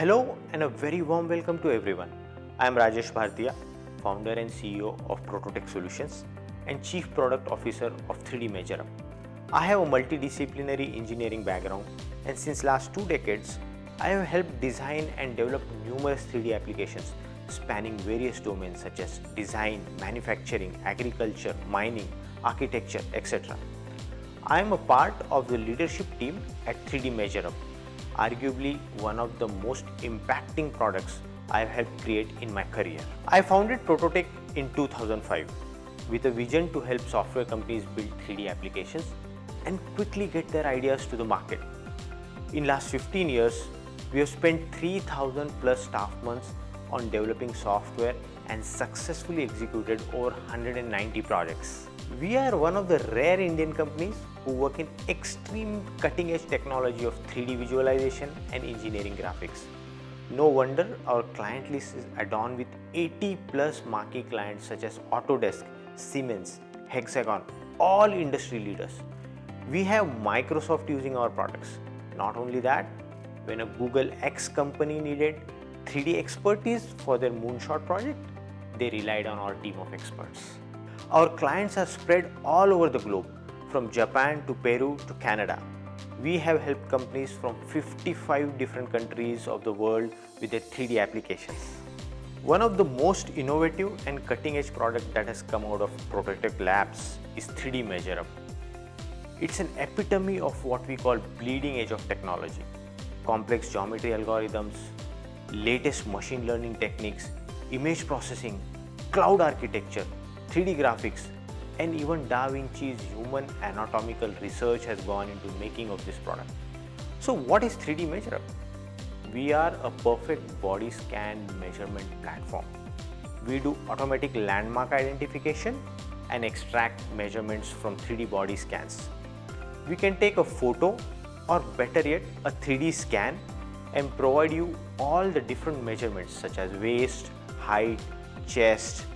Hello and a very warm welcome to everyone. I am Rajesh Bhartiya, founder and CEO of Prototech Solutions and Chief Product Officer of 3D MeasureUp. I have a multidisciplinary engineering background, and since last 2 decades, I have helped design and develop numerous 3D applications spanning various domains such as design, manufacturing, agriculture, mining, architecture, etc. I am a part of the leadership team at 3D MeasureUp, arguably one of the most impacting products I have helped create in my career. I founded Prototech in 2005 with a vision to help software companies build 3D applications and quickly get their ideas to the market. In last 15 years, we have spent 3,000 plus staff months on developing software and successfully executed over 190 projects. We are one of the rare Indian companies who work in extreme cutting-edge technology of 3D visualization and engineering graphics. No wonder our client list is adorned with 80 plus marquee clients such as Autodesk, Siemens, Hexagon, all industry leaders. We have Microsoft using our products. Not only that, when a Google X company needed 3D expertise for their moonshot project, they relied on our team of experts. Our clients are spread all over the globe, from Japan to Peru to Canada. We have helped companies from 55 different countries of the world with their 3D applications. One of the most innovative and cutting-edge products that has come out of Prototech Labs is 3D MeasureUp. It's an epitome of what we call bleeding edge of technology. Complex geometry algorithms, latest machine learning techniques, image processing, cloud architecture, 3D graphics, and even Da Vinci's human anatomical research has gone into making of this product. So what is 3D MeasureUp? We are a perfect body scan measurement platform. We do automatic landmark identification and extract measurements from 3D body scans. We can take a photo or better yet a 3D scan and provide you all the different measurements such as waist, height, chest,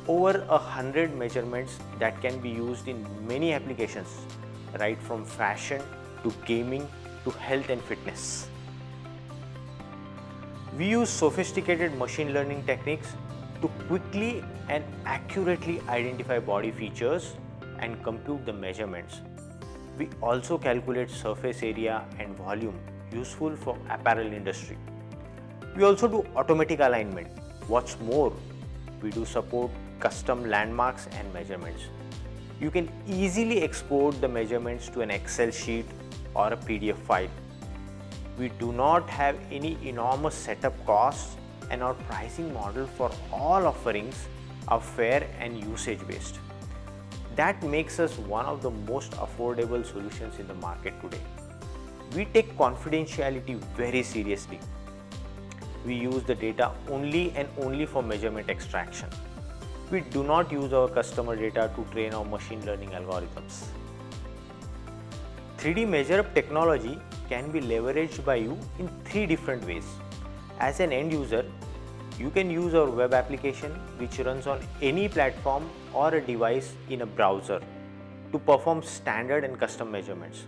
over 100 measurements that can be used in many applications, right from fashion to gaming to health and fitness. We use sophisticated machine learning techniques to quickly and accurately identify body features and compute the measurements. We also calculate surface area and volume useful for apparel industry. We also do automatic alignment. What's more, we do support custom landmarks and measurements. You can easily export the measurements to an Excel sheet or a PDF file. We do not have any enormous setup costs, and our pricing model for all offerings are fair and usage based. That makes us one of the most affordable solutions in the market today. We take confidentiality very seriously. We use the data only and only for measurement extraction. We do not use our customer data to train our machine learning algorithms. 3D MeasureUp technology can be leveraged by you in 3 different ways. As an end user, you can use our web application which runs on any platform or a device in a browser to perform standard and custom measurements.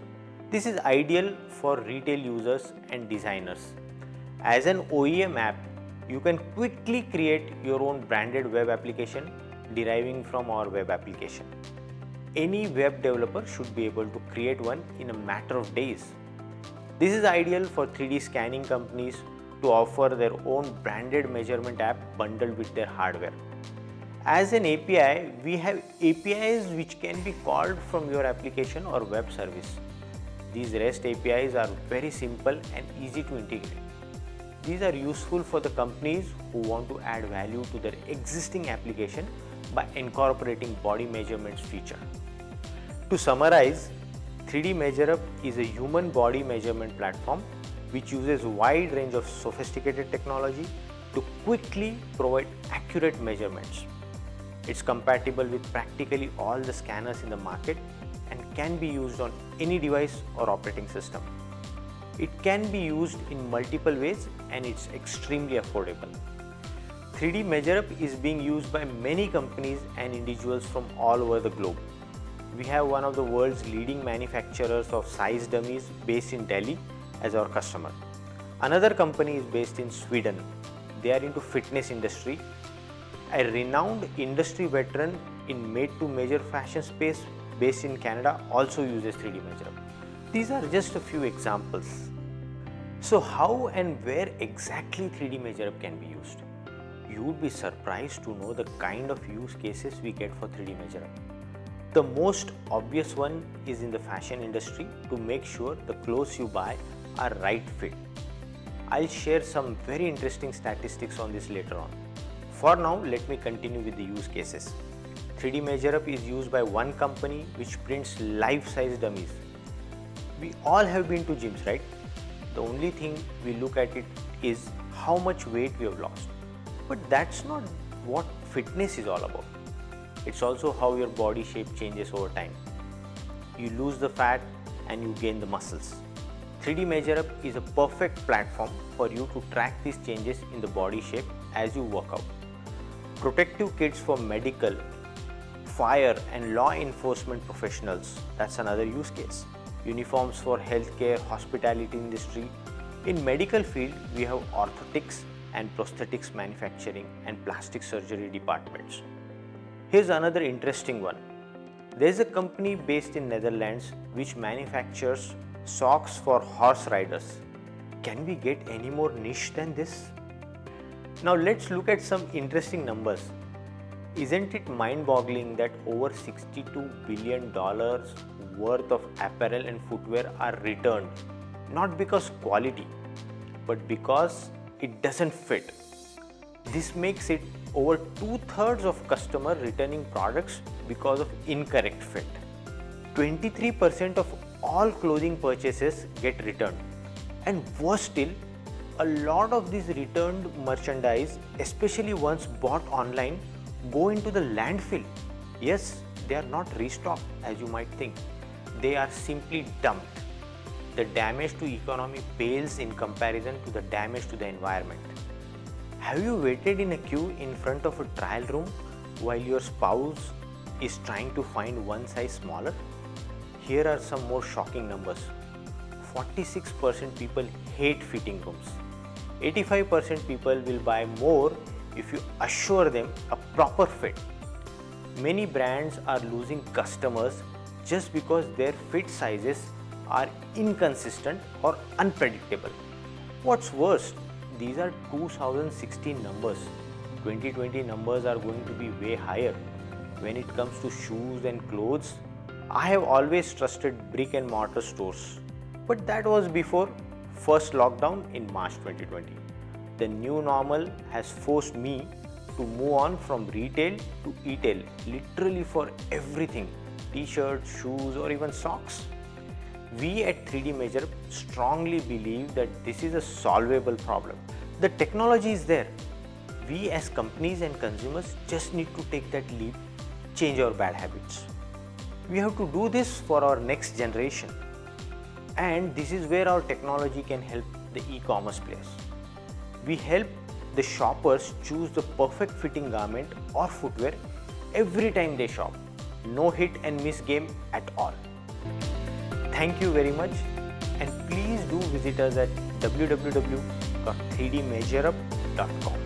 This is ideal for retail users and designers. As an OEM app, you can quickly create your own branded web application deriving from our web application. Any web developer should be able to create one in a matter of days. This is ideal for 3D scanning companies to offer their own branded measurement app bundled with their hardware. As an API, we have APIs which can be called from your application or web service. These REST APIs are very simple and easy to integrate. These are useful for the companies who want to add value to their existing application by incorporating body measurements feature. To summarize, 3D MeasureUp is a human body measurement platform which uses a wide range of sophisticated technology to quickly provide accurate measurements. It's compatible with practically all the scanners in the market and can be used on any device or operating system. It can be used in multiple ways and it's extremely affordable. 3D MeasureUp is being used by many companies and individuals from all over the globe. We have one of the world's leading manufacturers of size dummies based in Delhi as our customer. Another company is based in Sweden. They are into fitness industry. A renowned industry veteran in made-to-measure fashion space based in Canada also uses 3D MeasureUp. These are just a few examples. So how and where exactly 3D MeasureUp can be used? You would be surprised to know the kind of use cases we get for 3D MeasureUp. The most obvious one is in the fashion industry to make sure the clothes you buy are right fit. I'll share some very interesting statistics on this later on. For now, let me continue with the use cases. 3D MeasureUp is used by one company which prints life-size dummies. We all have been to gyms, right? The only thing we look at it is how much weight we have lost. But that's not what fitness is all about. It's also how your body shape changes over time. You lose the fat and you gain the muscles. 3D MeasureUp is a perfect platform for you to track these changes in the body shape as you work out. Protective kits for medical, fire and law enforcement professionals, that's another use case. Uniforms for healthcare, hospitality industry. In medical field, we have orthotics and prosthetics manufacturing and plastic surgery departments. Here's another interesting one. There's a company based in Netherlands which manufactures socks for horse riders. Can we get any more niche than this? Now let's look at some interesting numbers. Isn't it mind-boggling that over $62 billion worth of apparel and footwear are returned? Not because quality, but because it doesn't fit. This makes it over 2/3 of customers returning products because of incorrect fit. 23% of all clothing purchases get returned. And worse still, a lot of these returned merchandise, especially ones bought online, go into the landfill. Yes, they are not restocked as you might think. They are simply dumped. The damage to economy pales in comparison to the damage to the environment. Have you waited in a queue in front of a trial room while your spouse is trying to find one size smaller? Here are some more shocking numbers. 46% people hate fitting rooms. 85% people will buy more if you assure them a proper fit. Many brands are losing customers just because their fit sizes are inconsistent or unpredictable. What's worse, these are 2016 numbers. 2020 numbers are going to be way higher. When it comes to shoes and clothes, I have always trusted brick and mortar stores. But that was before first lockdown in March 2020. The new normal has forced me to move on from retail to e-tail, literally for everything, t-shirts, shoes or even socks. We at 3D MeasureUp strongly believe that this is a solvable problem. The technology is there. We as companies and consumers just need to take that leap, change our bad habits. We have to do this for our next generation. And this is where our technology can help the e-commerce players. We help the shoppers choose the perfect fitting garment or footwear every time they shop. No hit and miss game at all. Thank you very much, and please do visit us at www.3dmeasureUp.com.